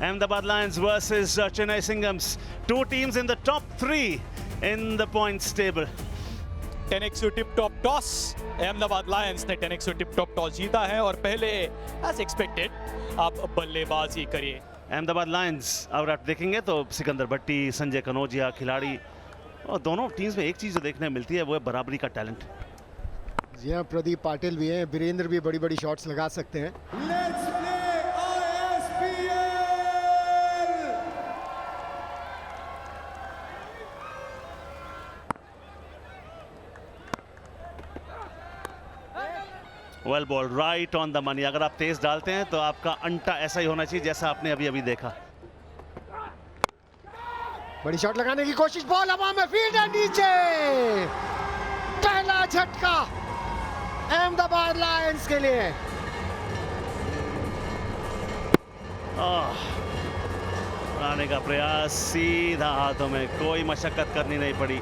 Ahmedabad Lions versus Chennai Singhams. Two teams in the top 3 in the points table. 10x tip top toss Ahmedabad Lions ने 10x tip top toss जीता है और पहले as expected आप बल्लेबाजी करिए। Ahmedabad Lions अगर आप देखेंगे तो सिकंदर भट्टी, संजय कनौजिया खिलाड़ी, और दोनों टीम्स में एक चीज जो देखने में मिलती है वो है बराबरी का टैलेंट। जी हाँ, प्रदीप पाटिल भी हैं, वीरेंद्र भी बड़ी बड़ी शॉट्स लगा सकते हैं। Let's play ISPL! Well ball, right on the money. अगर आप तेज डालते हैं तो आपका अंटा ऐसा ही होना चाहिए जैसा आपने अभी अभी देखा। बड़ी शॉट लगाने की कोशिश, बॉल हवा में, फील्डर नीचे। पहला झटका अहमदाबाद लायंस के लिए। आने का प्रयास सीधा हाथों में, कोई मशक्कत करनी नहीं पड़ी।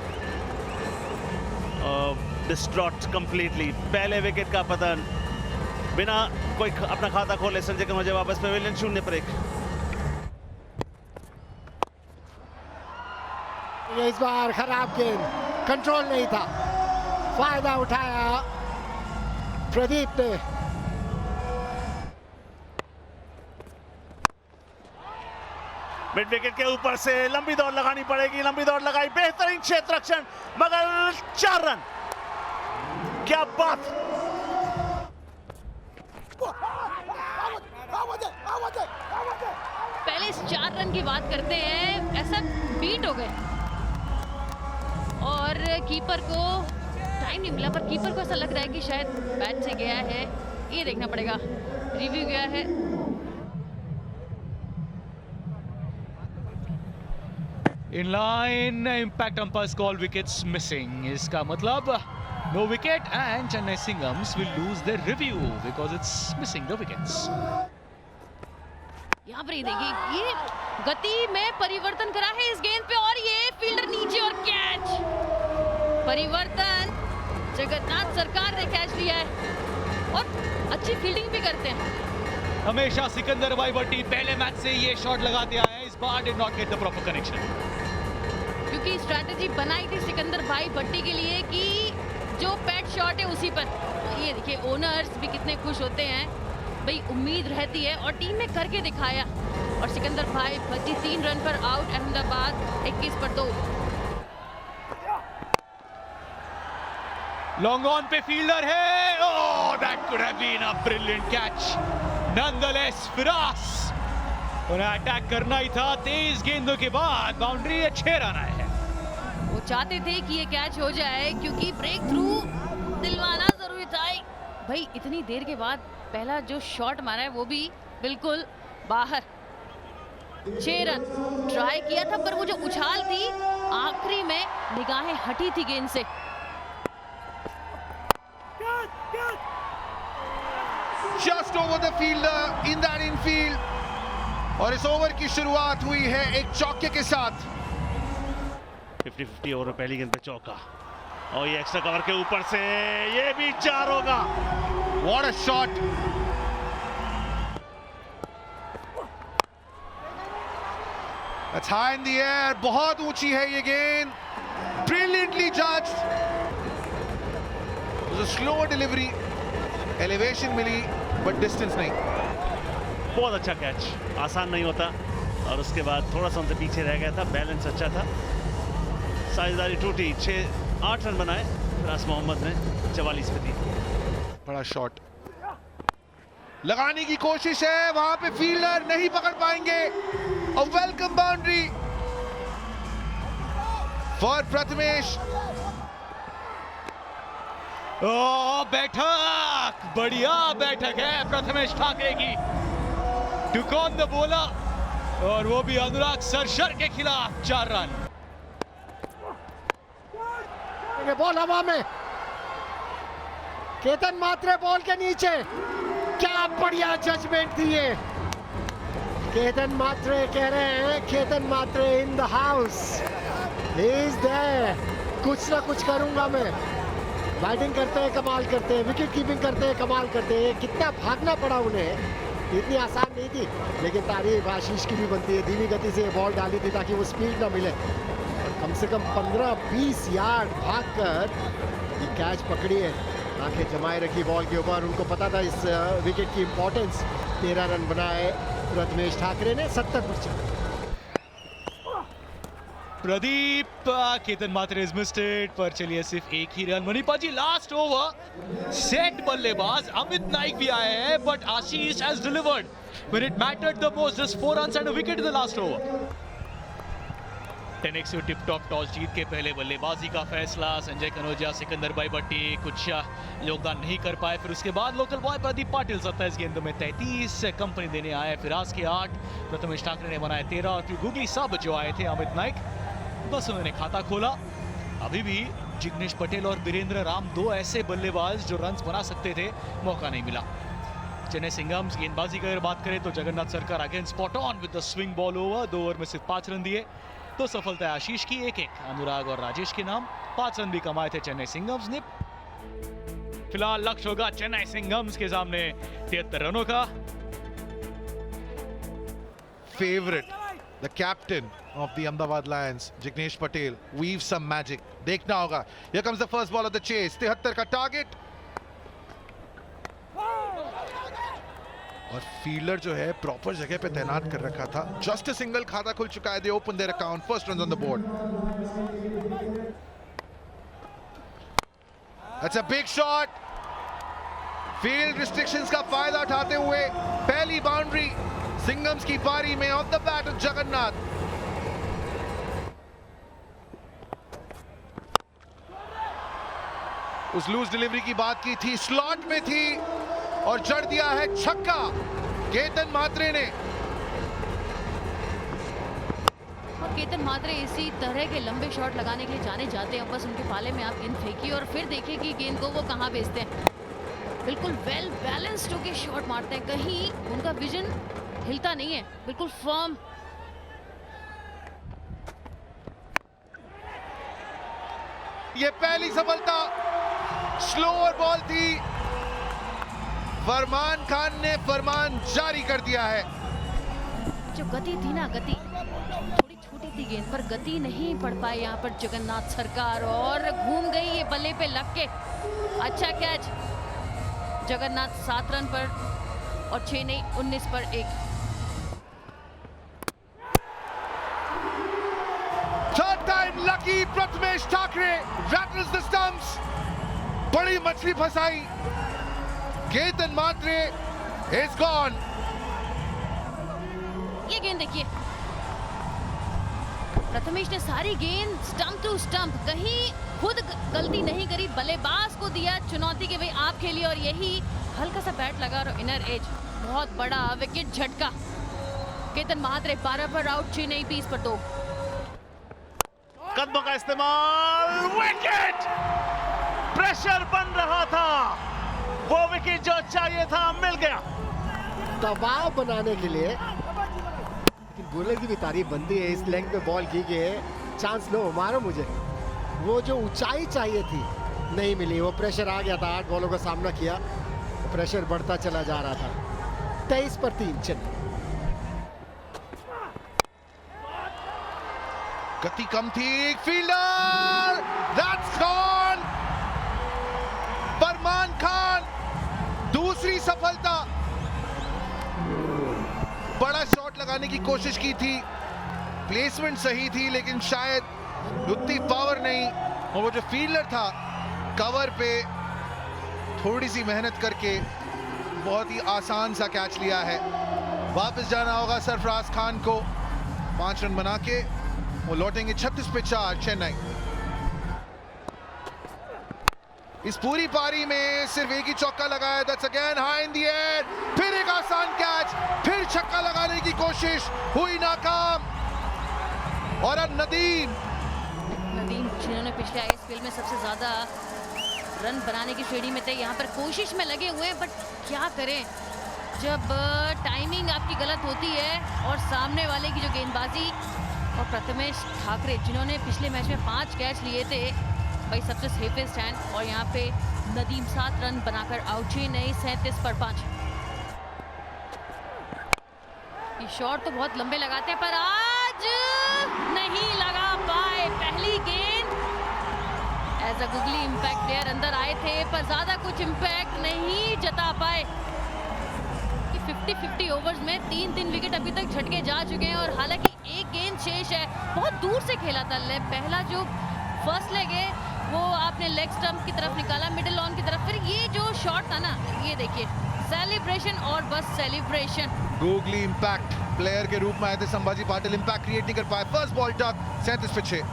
Distraught completely. पहले विकेट का पतन बिना कोई अपना खाता खोले संजय कनौजिया वापस पेविलियन 0 पर 1। इस बार खराब गेंद, कंट्रोल नहीं था, फायदा उठाया प्रदीप ने। मिड विकेट के ऊपर से लंबी दौड़ लगानी पड़ेगी, लंबी दौड़ लगाई, बेहतरीन क्षेत्र रक्षण, मगर 4 रन। क्या बात! पहले इस 4 रन की बात करते हैं, ऐसा बीट हो गए और कीपर को टाइम नहीं मिला, पर कीपर को ऐसा लग रहा है कि शायद बैट से गया है, ये देखना पड़ेगा, रिव्यू गया है। In line impact umpire's call wickets missing. इसका मतलब no wicket and Chennai Singhams will lose their review because it's missing the wickets. यहाँ पर ये देखिए, ये गति में परिवर्तन करा है इस गेंद पे और ये फील्डर नीचे और कैच। परिवर्तन जगन्नाथ सरकार ने कैच लिया है और अच्छी फील्डिंग भी करते हैं। हमेशा सिकंदर भाई भट्टी पहले मैच से ये शॉट लगाते आए हैं, इस बार did not get the proper connection. क्योंकि स्ट्रैटेजी बनाई थी सिकंदर भाई भट्टी के लिए कि जो पैड शॉट है उसी पर। ये देखिए, ओनर्स भी कितने खुश होते हैं, भाई उम्मीद रहती है और टीम ने करके दिखाया। और सिकंदर भाई भट्टी 3 रन पर आउट, अहमदाबाद 21 पर 2। लॉन्ग ऑन पे फील्डर है, oh that could have been a brilliant catch. Nonetheless Firas, उन्हें अटैक करना ही था। 23 गेंदों के बाद बाउंड्री, 6 रन आए हैं। वो चाहते थे कि ये कैच हो जाए क्योंकि ब्रेक थ्रू दिलवाना जरूरी था। भाई इतनी देर के बाद पहला जो शॉट मारा है वो भी बिल्कुल बाहर। 6 रन ट्राई किया था, पर वो जो उछाल थी आखिरी में निगाहें हटी थी गेंद से। Just over the fielder in that infield, और इस ओवर की शुरुआत हुई है एक चौके के साथ। 50-50 ओवर पहली गेंद पे चौका, और ये एक्स्ट्रा कवर के ऊपर से ये भी 4 होगा। What a shot! That's high in the air, बहुत ऊंची है ये गेंद, brilliantly judged. It was a slow delivery, elevation milli but distance नहीं। बहुत अच्छा कैच, आसान नहीं होता, और उसके बाद थोड़ा सा उनसे पीछे रह गया था, बैलेंस अच्छा था, साझेदारी टूटी। 8 रन बनाए फिरास मोहम्मद ने 44 पे 3। बड़ा शॉट लगाने की कोशिश है, वहां पे फील्डर नहीं पकड़ पाएंगे। A welcome boundary for Prathamesh. Oh बैठक, बढ़िया बैठक है प्रथमेश ठाकरे की। टुक ऑन द बॉलर, और वो भी अनुराग सरशर के खिलाफ 4 रन। बॉल हवा में, केतन मात्रे बॉल के नीचे, क्या बढ़िया जजमेंट थी ये। केतन मात्रे कह रहे हैं, Ketan Mhatre in the house, he is there. कुछ ना कुछ करूंगा मैं। बैटिंग करते हैं कमाल करते हैं, विकेट कीपिंग करते हैं कमाल करते हैं। कितना भागना पड़ा उन्हें, इतनी आसान नहीं थी, लेकिन तारीफ आशीष की भी बनती है। धीमी गति से बॉल डाली थी ताकि वो स्पीड ना मिले। कम से कम 15-20 यार्ड भागकर ये कैच पकड़ी है। आंखें जमाए रखी बॉल के ऊपर, उनको पता था इस विकेट की इंपॉर्टेंस। 13 रन बनाए प्रथमेश ठाकरे ने 70 पर चला। Pradeep Ketan Mhatre is missed it, पर चलिए सिर्फ एक ही रन। Manipal ji, last over set बल्लेबाज अमित नाइक भी आए हैं, but Ashish has delivered when it mattered the most. Just 4 runs and a wicket in the last over. 10x tip top toss जीत के पहले बल्लेबाजी का फैसला। संजय कनौजिया, सिकंदर भाई भट्टी कुछ योगदान नहीं कर पाए। फिर उसके बाद लोकल बॉय प्रदीप पाटिल 27 गेंदों में 33 कंपनी देने आए। फिराज के 8, प्रथमेश ठाकरे ने बनाए 13 और फिर गूगली सब जो आए थे अमित नाइक, बस उन्होंने खाता खोला। अभी भी जिग्नेश पटेल और वीरेंद्र राम 2 ऐसे बल्लेबाज जो रन्स बना सकते थे, मौका नहीं मिला। चेन्नई सिंघम्स गेंदबाजी की अगर बात करें तो जगन्नाथ सरकार again spot on with the swing ball over. 2 over में सिर्फ 5 रन दिए, तो सफलता है आशीष की 1-1। अनुराग और राजेश के नाम 5 रन भी कमाए थे चेन्नई सिंघम्स ने। फिलहाल लक्ष्य होगा चेन्नई सिंघम्स के सामने 73 रनों का। Favorite, the captain of the Ahmedabad Lions, Jignesh Patel, weave some magic. देखना होगा। Here comes the first ball of the chase. 73 का टारगेट और फील्डर जो है प्रॉपर जगह पे तैनात कर रखा था। जस्ट अ सिंगल, खाता खुल चुका है। दे open their account, first run on the board. That's a big shot. Field restrictions का फायदा उठाते हुए पहली बाउंड्री सिंघम्स की पारी में ऑफ द बैट जगन्नाथ। उस लूज डिलीवरी की बात की थी, स्लॉट में थी और जड़ दिया है छक्का केतन मात्रे ने। और केतन मात्रे इसी तरह के लंबे शॉट लगाने के लिए जाने जाते हैं। बस उनके पाले में आप गेंद फेंकिए और फिर देखिए कि गेंद को वो कहां भेजते हैं। बिल्कुल वेल बैलेंस्ड होके शॉट मारते हैं, कहीं उनका विजन हिलता नहीं है, बिल्कुल फर्म। ये पहली सफलता स्लोअर बॉल थी। फरमान खान ने फरमान जारी कर दिया है। जो गति थी ना, गति थोड़ी छोटी थी गेंद पर, गति नहीं पड़ पाए यहाँ पर जगन्नाथ सरकार और घूम गई ये बल्ले पे लग के। अच्छा कैच जगन्नाथ 7 रन पर और 6 नहीं 19 पर 1। Third time lucky Prathamesh Thackeray rattles the stumps. बड़ी मछली फंसाई। Ketan Mhatre is gone. ये गेंद देखिए, प्रथमेश ने सारी गेंद स्टंप टू स्टंप, कहीं खुद गलती नहीं करी, बल्लेबाज को दिया चुनौती कि भाई आप खेलिए, और यही हल्का सा बैट लगा और इनर एज, बहुत बड़ा विकेट झटका। केतन मात्रे 12 पर आउट, 6 नहीं 20 पर 2। कदमों का इस्तेमाल, विकेट। प्रेशर बन रहा था, वो विकेट जो चाहिए था मिल गया। दबाव बनाने के लिए, लेकिन बॉलर की भी तारीफ बनती है। इस लेंथ पे बॉल की के चांस लो, मारो मुझे। वो जो ऊंचाई चाहिए थी नहीं मिली, वो प्रेशर आ गया था। 8 बॉलों का सामना किया, प्रेशर बढ़ता चला जा रहा था। 23 पर 3 चेन्नई। गति कम थी, फील्डर दैट्स गॉन। फरमान खान दूसरी सफलता। बड़ा शॉट लगाने की कोशिश की थी, प्लेसमेंट सही थी, लेकिन शायद उतनी पावर नहीं। और वो जो फील्डर था कवर पे थोड़ी सी मेहनत करके बहुत ही आसान सा कैच लिया है। वापस जाना होगा सरफराज खान को। 5 रन बना के वो लौटेंगे 36 पे 4 चेन्नई। इस पूरी पारी में सिर्फ एक ही चौका लगाया, that's again high in the air. फिर एक आसान कैच, फिर छक्का लगाने की कोशिश हुई नाकाम। और अब नदीम जिन्होंने पिछले आईएसपीएल में सबसे ज्यादा रन बनाने की श्रेणी में थे, यहाँ पर कोशिश में लगे हुए हैं, बट क्या करें जब टाइमिंग आपकी गलत होती है और सामने वाले की जो गेंदबाजी। और प्रथमेश ठाकरे जिन्होंने पिछले मैच में 5 कैच लिए थे, भाई सबसे सेफेस्ट हैंड। और यहाँ पे नदीम 7 रन बनाकर आउट, 6 नहीं 37 पर 5। ये शॉट तो बहुत लंबे लगाते हैं पर आज नहीं लगा पाए। पहली गेंद as a googly impact player अंदर आए थे पर ज्यादा कुछ इम्पैक्ट नहीं जता पाए। 50-50 ओवर्स में 3 विकेट अभी तक झटके जा चुके हैं और हालांकि एक गेंद शेष है। बहुत दूर से खेला था पहला जो फर्स्ट लेग है वो आपने लेग स्टंप की तरफ निकाला, मिडिल ऑन की तरफ, फिर ये जो शॉट था ना, ये देखिए सेलिब्रेशन और बस सेलिब्रेशन। गूगली इंपैक्ट प्लेयर के रूप में आए थे संभाजी पाटिल, इंपैक्ट क्रिएट नहीं कर पाए। फर्स्ट बॉल टक 37 पे 6।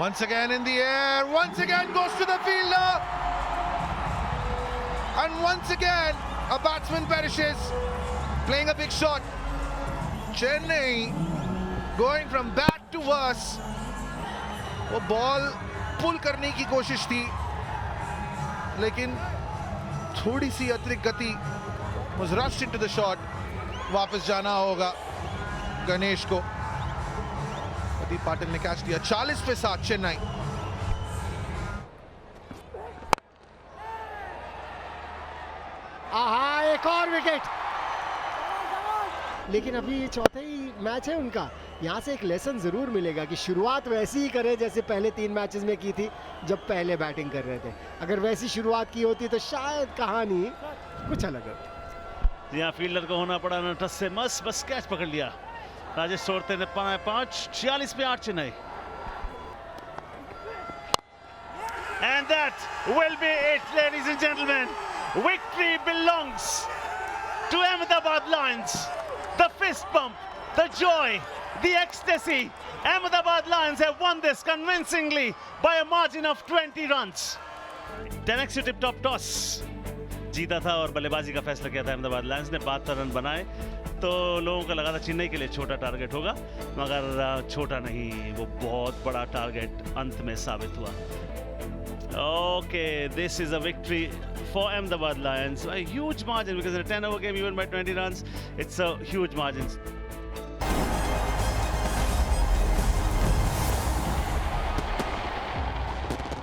Once again in the air, once again goes to the fielder, and once again a batsman perishes, playing a big shot. Chennai going from bad to worse. वो ball पुल करने की कोशिश थी लेकिन थोड़ी सी अतिरिक्त गति, was rushed into the shot. वापस जाना होगा गणेश को। प्रदीप पाटिल ने कैच दिया। 40 पे 7 चेन्नई। आहा, एक और विकेट। लेकिन अभी ये चौथा ही मैच है उनका। यहाँ से एक लेसन जरूर मिलेगा कि शुरुआत वैसी ही करें जैसे पहले 3 मैचेस में की थी जब पहले बैटिंग कर रहे थे। अगर वैसी शुरुआत की होती तो शायद कहानी कुछ अलग होती। यहाँ फील्डर को होना पड़ा ना टस से मस, बस कैच पकड़ लिया। राजेश सोरते ने 5 46 पे 8 Chennai. And that will be it, ladies and gentlemen. Victory belongs to Ahmedabad Lions. The fist bump, the joy, the ecstasy. Ahmedabad Lions have won this convincingly by a margin of 20 runs. 10 executive top toss जीता था और बल्लेबाजी का फैसला किया था Ahmedabad Lions ने। 72 run बनाए तो लोगों को लगा था चेन्नई के लिए छोटा टारगेट होगा, मगर छोटा नहीं, वो बहुत बड़ा टारगेट अंत में साबित हुआ। Okay, this is a victory for Ahmedabad Lions. A huge margin because in a 10-over game even by 20 runs, it's a huge margin.